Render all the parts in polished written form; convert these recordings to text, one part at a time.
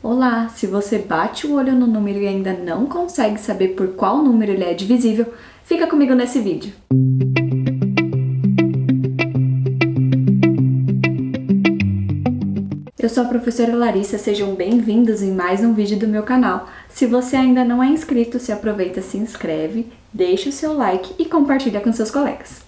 Olá, se você bate o olho no número e ainda não consegue saber por qual número ele é divisível, fica comigo nesse vídeo. Eu sou a professora Larissa, sejam bem-vindos em mais um vídeo do meu canal. Se você ainda não é inscrito, se aproveita, se inscreve, deixa o seu like e compartilha com seus colegas.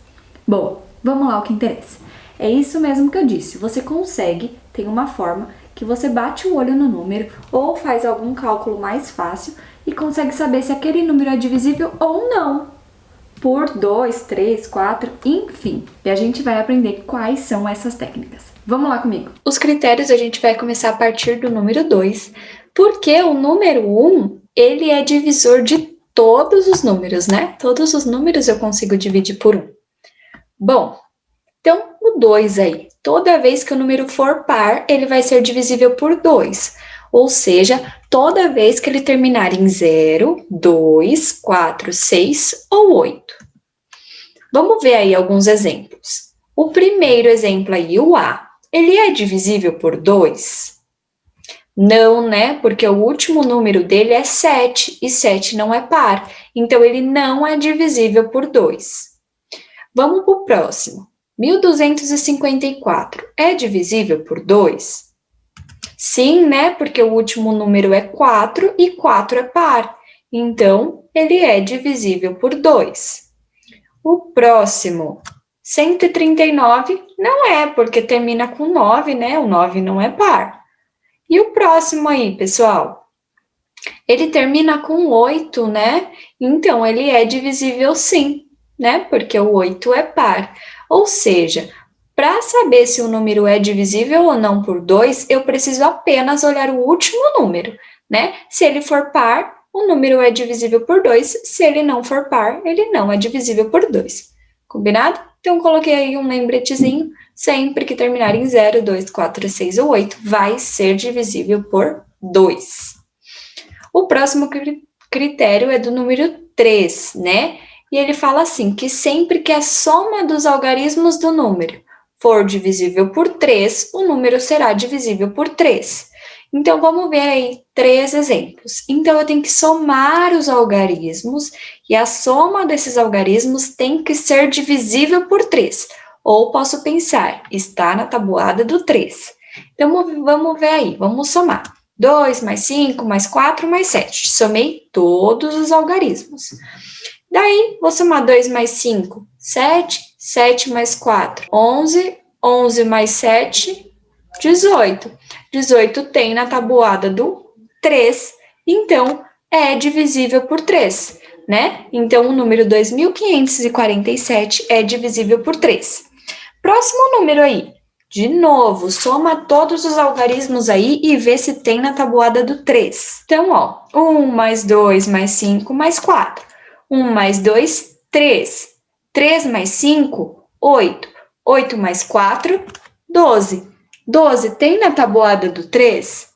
Bom, vamos lá ao que interessa. É isso mesmo que eu disse, você consegue, tem uma forma que você bate o olho no número ou faz algum cálculo mais fácil e consegue saber se aquele número é divisível ou não. Por 2, 3, 4, enfim. E a gente vai aprender quais são essas técnicas. Vamos lá comigo. Os critérios a gente vai começar a partir do número 2, porque o número 1, ele é divisor de todos os números, né? Todos os números eu consigo dividir por 1. Bom, então o 2 aí, toda vez que o número for par, ele vai ser divisível por 2. Ou seja, toda vez que ele terminar em 0, 2, 4, 6 ou 8. Vamos ver aí alguns exemplos. O primeiro exemplo aí, o A, ele é divisível por 2? Não, né? Porque o último número dele é 7 e 7 não é par. Então, ele não é divisível por 2. Vamos para o próximo. 1254 é divisível por 2? Sim, né? Porque o último número é 4 e 4 é par. Então, ele é divisível por 2. O próximo, 139, não é, porque termina com 9, né? O 9 não é par. E o próximo aí, pessoal? Ele termina com 8, né? Então, ele é divisível sim, né? Porque o 8 é par. Ou seja, para saber se o número é divisível ou não por 2, eu preciso apenas olhar o último número, né? Se ele for par, o número é divisível por 2. Se ele não for par, ele não é divisível por 2. Combinado? Então, coloquei aí um lembretezinho. Sempre que terminar em 0, 2, 4, 6 ou 8, vai ser divisível por 2. O próximo critério é do número 3, né? E ele fala assim, que sempre que a soma dos algarismos do número for divisível por 3, o número será divisível por 3. Então, vamos ver aí 3 exemplos. Então, eu tenho que somar os algarismos e a soma desses algarismos tem que ser divisível por 3. Ou posso pensar, está na tabuada do 3. Então, vamos ver aí, vamos somar. 2 mais 5 mais 4 mais 7. Somei todos os algarismos. Daí, vou somar 2 mais 5, 7. 7 mais 4, 11. 11 mais 7, 18. 18 tem na tabuada do 3, então é divisível por 3, né? Então, o número 2547 é divisível por 3. Próximo número aí. De novo, soma todos os algarismos aí e vê se tem na tabuada do 3. Então, ó, 1 mais 2 mais 5 mais 4. 1 mais 2, 3. 3 mais 5, 8. 8 mais 4, 12. 12 tem na tabuada do 3?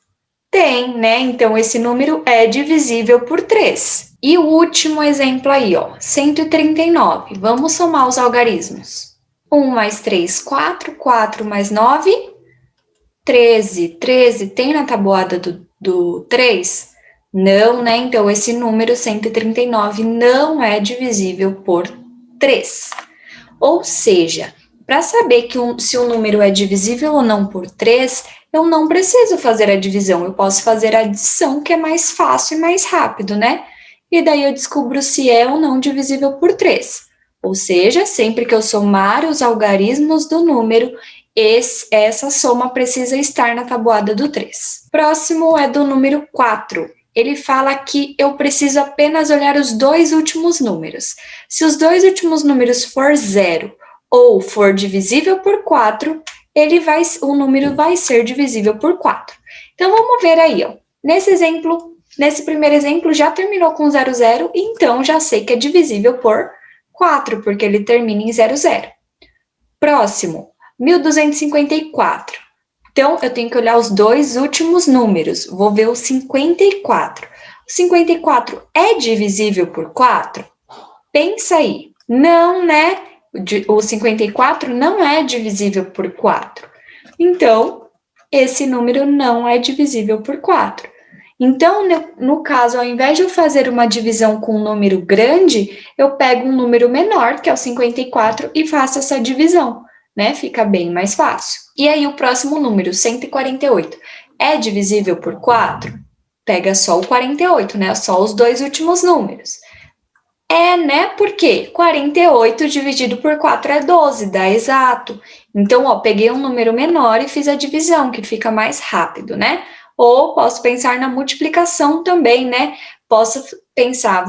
Tem, né? Então, esse número é divisível por 3. E o último exemplo aí, ó, 139. Vamos somar os algarismos. 1 mais 3, 4. 4 mais 9, 13. 13 tem na tabuada do 3? Não, né? Então, esse número 139 não é divisível por 3. Ou seja, para saber se um número é divisível ou não por 3, eu não preciso fazer a divisão, eu posso fazer a adição, que é mais fácil e mais rápido, né? E daí eu descubro se é ou não divisível por 3. Ou seja, sempre que eu somar os algarismos do número, essa soma precisa estar na tabuada do 3. Próximo é do número 4. Ele fala que eu preciso apenas olhar os dois últimos números. Se os dois últimos números for 0 ou for divisível por 4, o número vai ser divisível por 4. Então, vamos ver aí, ó. Nesse primeiro exemplo, já terminou com 0, 0, então já sei que é divisível por 4, porque ele termina em 0, 0. Próximo, 1254. Então, eu tenho que olhar os dois últimos números. Vou ver o 54. O 54 é divisível por 4? Pensa aí. Não, né? O 54 não é divisível por 4. Então, esse número não é divisível por 4. Então, no caso, ao invés de eu fazer uma divisão com um número grande, eu pego um número menor, que é o 54, e faço essa divisão, né? Fica bem mais fácil. E aí, o próximo número, 148, é divisível por 4? Pega só o 48, né? Só os dois últimos números. É, né? Porque 48 dividido por 4 é 12, dá exato. Então, ó, peguei um número menor e fiz a divisão, que fica mais rápido, né? Ou posso pensar na multiplicação também, né? Posso pensar,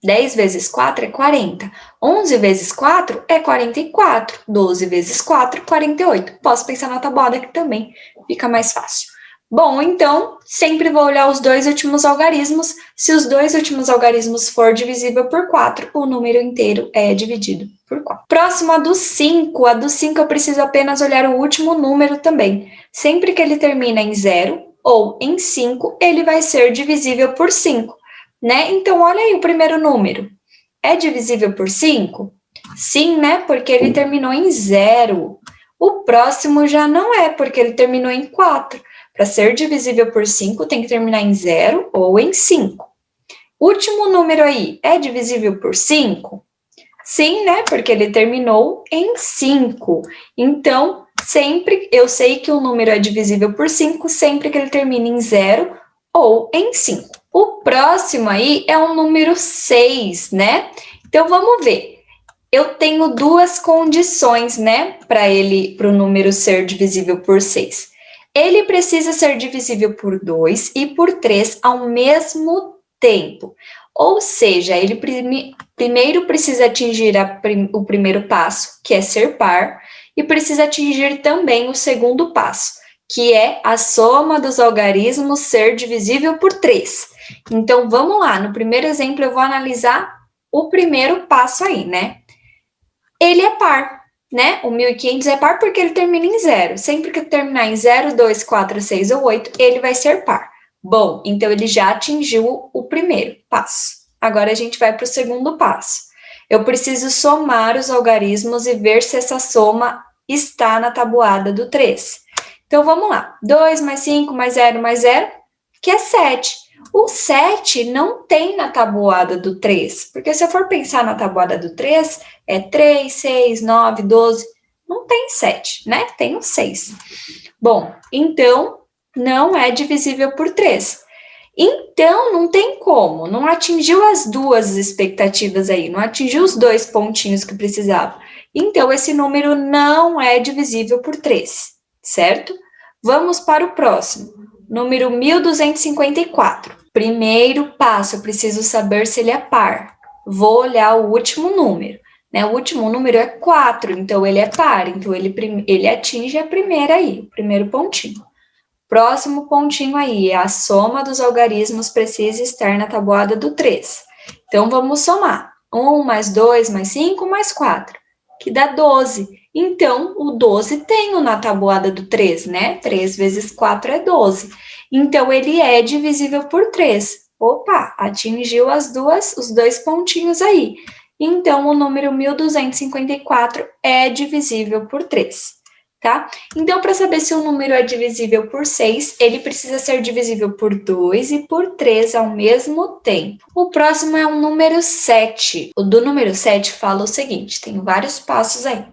10 vezes 4 é 40, 11 vezes 4 é 44, 12 vezes 4, 48. Posso pensar na tabuada que também fica mais fácil. Bom, então, sempre vou olhar os dois últimos algarismos. Se os dois últimos algarismos for divisível por 4, o número inteiro é dividido por 4. Próximo, a do 5. A do 5 eu preciso apenas olhar o último número também. Sempre que ele termina em 0 ou em 5, ele vai ser divisível por 5, né? Então, olha aí o primeiro número. É divisível por 5? Sim, né? Porque ele terminou em 0. O próximo já não é, porque ele terminou em 4. Para ser divisível por 5, tem que terminar em 0 ou em 5. Último número aí, é divisível por 5? Sim, né? Porque ele terminou em 5. Então, sempre eu sei que o número é divisível por 5 sempre que ele termina em 0 ou em 5. O próximo aí é o número 6, né? Então, vamos ver. Eu tenho duas condições, né, para o número ser divisível por 6. Ele precisa ser divisível por 2 e por 3 ao mesmo tempo. Ou seja, ele primeiro precisa atingir o primeiro passo, que é ser par, e precisa atingir também o segundo passo, que é a soma dos algarismos ser divisível por 3. Então, vamos lá. No primeiro exemplo, eu vou analisar o primeiro passo aí, né? Ele é par, né? O 1.500 é par porque ele termina em 0. Sempre que terminar em 0, 2, 4, 6 ou 8, ele vai ser par. Bom, então ele já atingiu o primeiro passo. Agora a gente vai para o segundo passo. Eu preciso somar os algarismos e ver se essa soma está na tabuada do 3. Então, vamos lá. 2 mais 5 mais 0 mais 0, que é 7. O 7 não tem na tabuada do 3, porque se eu for pensar na tabuada do 3, é 3, 6, 9, 12, não tem 7, né? Tem o 6. Bom, então, não é divisível por 3. Então, não tem como, não atingiu as duas expectativas aí, não atingiu os dois pontinhos que precisava. Então, esse número não é divisível por 3, certo? Vamos para o próximo, número 1254. Primeiro passo, eu preciso saber se ele é par. Vou olhar o último número, né? O último número é 4, então ele é par, então ele atinge a primeira aí, o primeiro pontinho. Próximo pontinho aí, a soma dos algarismos precisa estar na tabuada do 3. Então, vamos somar. 1 mais 2 mais 5 mais 4, que dá 12. Então, o 12 tenho na tabuada do 3, né? 3 vezes 4 é 12. Então, ele é divisível por 3. Opa, atingiu os dois pontinhos aí. Então, o número 1254 é divisível por 3. Tá? Então, para saber se um número é divisível por 6, ele precisa ser divisível por 2 e por 3 ao mesmo tempo. O próximo é o número 7. O do número 7 fala o seguinte, tem vários passos aí.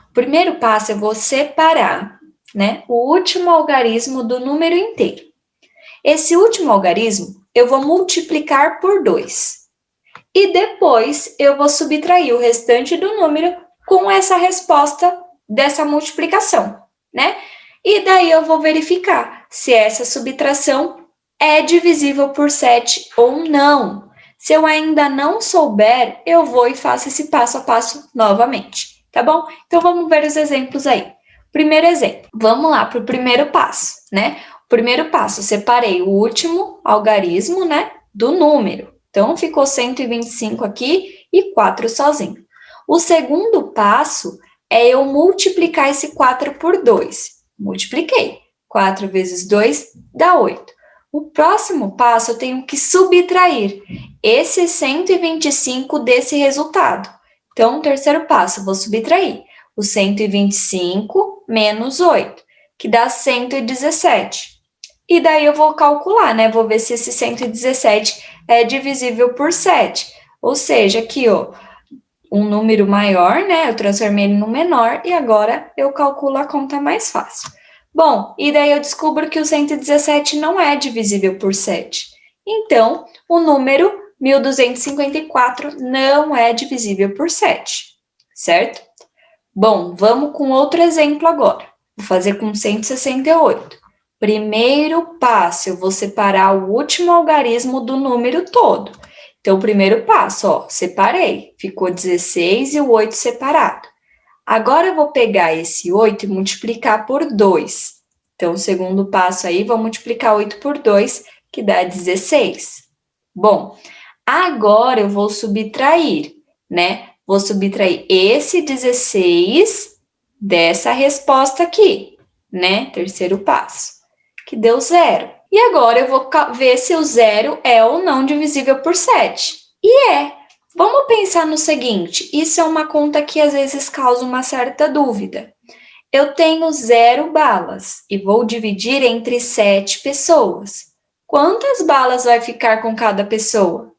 O primeiro passo, eu vou separar, né, o último algarismo do número inteiro. Esse último algarismo, eu vou multiplicar por 2. E depois, eu vou subtrair o restante do número com essa resposta dessa multiplicação, né? E daí eu vou verificar se essa subtração é divisível por 7 ou não. Se eu ainda não souber, eu vou e faço esse passo a passo novamente, tá bom? Então, vamos ver os exemplos aí. Primeiro exemplo, vamos lá para o primeiro passo, né? O primeiro passo, separei o último algarismo, né, do número. Então, ficou 125 aqui e 4 sozinho. O segundo passo é eu multiplicar esse 4 por 2. Multipliquei. 4 vezes 2 dá 8. O próximo passo, eu tenho que subtrair esse 125 desse resultado. Então, o terceiro passo, vou subtrair o 125 menos 8. que dá 117. E daí eu vou calcular, né? Vou ver se esse 117 é divisível por 7. Ou seja, aqui, ó, um número maior, né? Eu transformei ele no menor e agora eu calculo a conta mais fácil. Bom, e daí eu descubro que o 117 não é divisível por 7. Então, o número 1254 não é divisível por 7, certo? Bom, vamos com outro exemplo agora. Vou fazer com 168. Primeiro passo, eu vou separar o último algarismo do número todo. Então, o primeiro passo, ó, separei. Ficou 16 e o 8 separado. Agora, eu vou pegar esse 8 e multiplicar por 2. Então, o segundo passo aí, vou multiplicar 8 por 2, que dá 16. Bom, agora eu vou subtrair, né? Vou subtrair esse 16 dessa resposta aqui, né? Terceiro passo, que deu 0. E agora eu vou ver se o 0 é ou não divisível por 7. E é. Vamos pensar no seguinte, isso é uma conta que às vezes causa uma certa dúvida. Eu tenho 0 balas e vou dividir entre 7 pessoas. Quantas balas vai ficar com cada pessoa?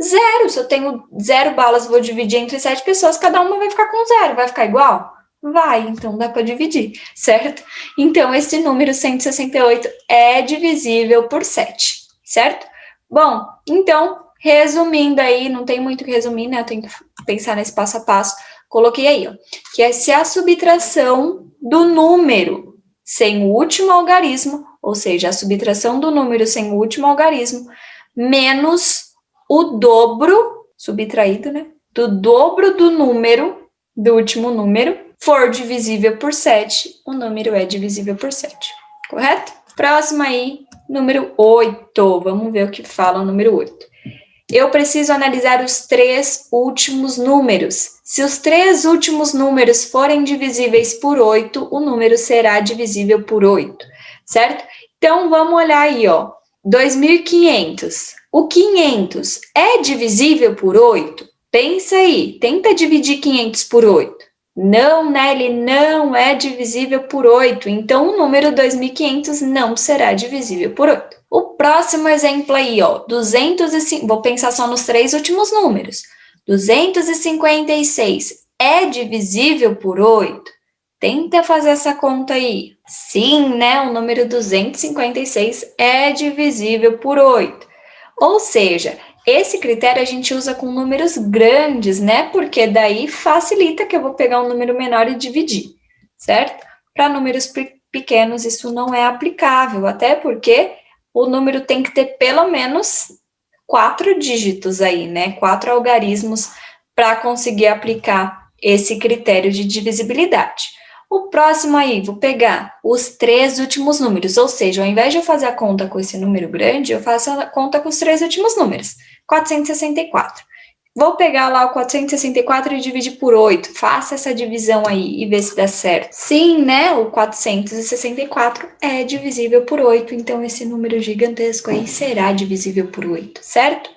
0. Se eu tenho 0 balas, vou dividir entre 7 pessoas, cada uma vai ficar com 0. Vai ficar igual? Vai, então dá para dividir, certo? Então, esse número 168 é divisível por 7, certo? Bom, então, resumindo aí, não tem muito o que resumir, né? Eu tenho que pensar nesse passo a passo. Coloquei aí, ó, que é se a subtração do número sem o último algarismo, ou seja, a subtração do número sem o último algarismo, menos o dobro, subtraído, né? Do dobro do número, do último número, for divisível por 7, o número é divisível por 7, correto? Próximo aí, número 8. Vamos ver o que fala o número 8. Eu preciso analisar os 3 últimos números. Se os 3 últimos números forem divisíveis por 8, o número será divisível por 8, certo? Então, vamos olhar aí, ó. 2.500. O 500 é divisível por 8? Pensa aí, tenta dividir 500 por 8. Não, né? Ele não é divisível por 8. Então, o número 2.500 não será divisível por 8. O próximo exemplo aí, ó, 205, vou pensar só nos 3 últimos números. 256 é divisível por 8? Tenta fazer essa conta aí. Sim, né? O número 256 é divisível por 8. Ou seja, esse critério a gente usa com números grandes, né? Porque daí facilita que eu vou pegar um número menor e dividir, certo? Para números pequenos isso não é aplicável, até porque o número tem que ter pelo menos 4 dígitos aí, né? 4 algarismos para conseguir aplicar esse critério de divisibilidade. O próximo aí, vou pegar os 3 últimos números, ou seja, ao invés de eu fazer a conta com esse número grande, eu faço a conta com os 3 últimos números, 464. Vou pegar lá o 464 e dividir por 8. Faça essa divisão aí e vê se dá certo. Sim, né? O 464 é divisível por 8, então esse número gigantesco aí será divisível por 8, certo?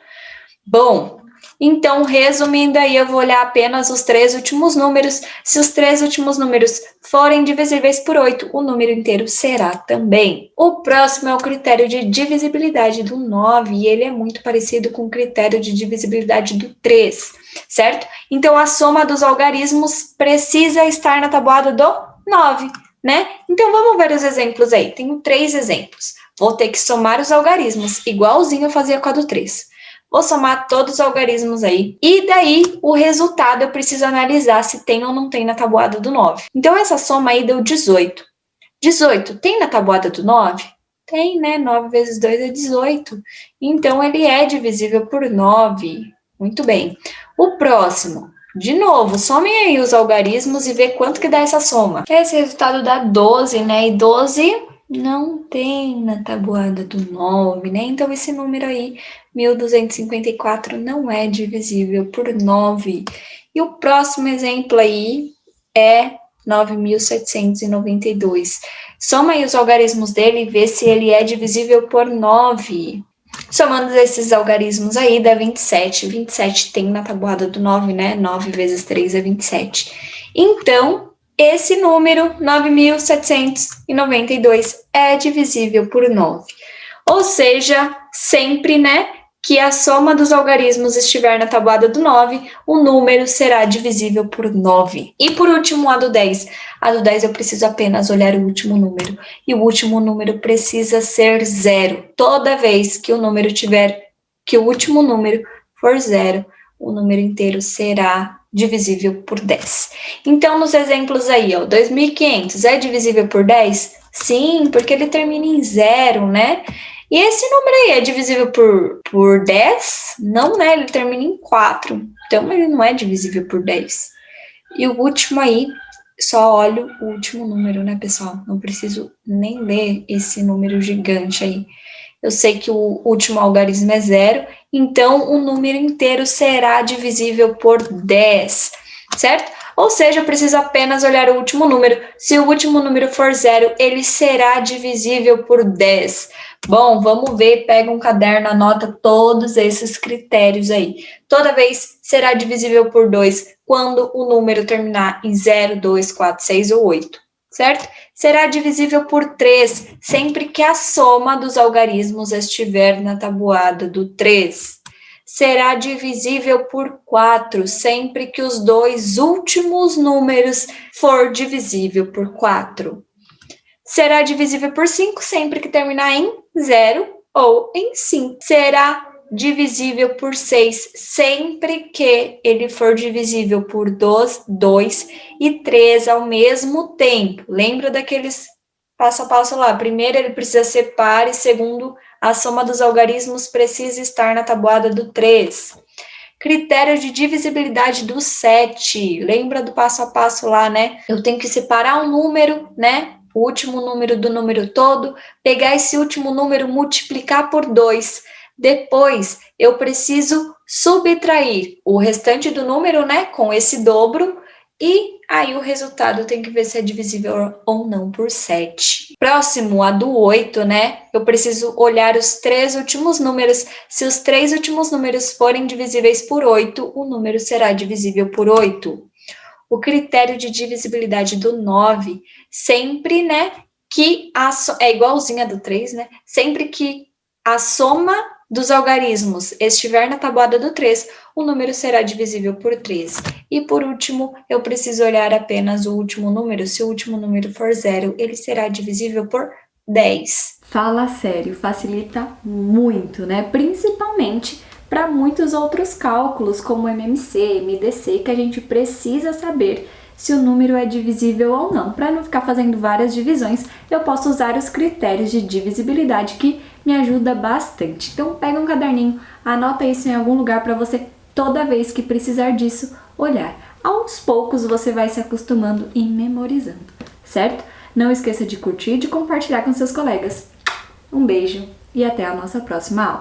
Bom, então, resumindo aí, eu vou olhar apenas os 3 últimos números. Se os 3 últimos números forem divisíveis por 8, o número inteiro será também. O próximo é o critério de divisibilidade do 9, e ele é muito parecido com o critério de divisibilidade do 3, certo? Então, a soma dos algarismos precisa estar na tabuada do 9, né? Então, vamos ver os exemplos aí. Tenho 3 exemplos. Vou ter que somar os algarismos, igualzinho eu fazia com a do 3. Vou somar todos os algarismos aí. E daí, o resultado eu preciso analisar se tem ou não tem na tabuada do 9. Então, essa soma aí deu 18. 18 tem na tabuada do 9? Tem, né? 9 vezes 2 é 18. Então, ele é divisível por 9. Muito bem. O próximo. De novo, somem aí os algarismos e vê quanto que dá essa soma. Esse resultado dá 12, né? E 12 não tem na tabuada do 9, né? Então, esse número aí, 1254, não é divisível por 9. E o próximo exemplo aí é 9.792. Soma aí os algarismos dele e vê se ele é divisível por 9. Somando esses algarismos aí, dá 27. 27 tem na tabuada do 9, né? 9 vezes 3 é 27. Então, esse número, 9.792, é divisível por 9. Ou seja, sempre, né, que a soma dos algarismos estiver na tabuada do 9, o número será divisível por 9. E por último, a do 10. A do 10 eu preciso apenas olhar o último número. E o último número precisa ser 0. Toda vez que o último número for 0, o número inteiro será divisível por 10. Então, nos exemplos aí, ó, 2.500 é divisível por 10? Sim, porque ele termina em 0, né? E esse número aí é divisível por 10? Não, né? Ele termina em 4. Então, ele não é divisível por 10. E o último aí, só olho o último número, né, pessoal? Não preciso nem ler esse número gigante aí. Eu sei que o último algarismo é 0, então o número inteiro será divisível por 10, certo? Ou seja, eu preciso apenas olhar o último número. Se o último número for 0, ele será divisível por 10. Bom, vamos ver, pega um caderno, anota todos esses critérios aí. Toda vez será divisível por 2 quando o número terminar em 0, 2, 4, 6 ou 8, certo? Será divisível por 3 sempre que a soma dos algarismos estiver na tabuada do 3. Será divisível por 4 sempre que os dois últimos números for divisível por 4. Será divisível por 5 sempre que terminar em 0 ou em 5. Será divisível por 6 sempre que ele for divisível por 2 e 3 ao mesmo tempo. Lembra daqueles passo a passo lá? Primeiro, ele precisa ser par e segundo, a soma dos algarismos precisa estar na tabuada do 3. Critério de divisibilidade do 7. Lembra do passo a passo lá, né? Eu tenho que separar um número, né? O último número do número todo, pegar esse último número, multiplicar por 2. Depois, eu preciso subtrair o restante do número, né? Com esse dobro. E aí o resultado tem que ver se é divisível ou não por 7. Próximo, a do 8, né? Eu preciso olhar os 3 últimos números. Se os 3 últimos números forem divisíveis por 8, o número será divisível por 8. O critério de divisibilidade do 9, sempre, né, que é igualzinha do 3, né? Sempre que a soma dos algarismos estiver na tabuada do 3, o número será divisível por 3. E por último, eu preciso olhar apenas o último número. Se o último número for 0, ele será divisível por 10. Fala sério, facilita muito, né? Principalmente para muitos outros cálculos, como MMC, MDC, que a gente precisa saber se o número é divisível ou não. Para não ficar fazendo várias divisões, eu posso usar os critérios de divisibilidade, que me ajuda bastante. Então, pega um caderninho, anota isso em algum lugar para você, toda vez que precisar disso, olhar. Aos poucos, você vai se acostumando e memorizando, certo? Não esqueça de curtir e de compartilhar com seus colegas. Um beijo e até a nossa próxima aula.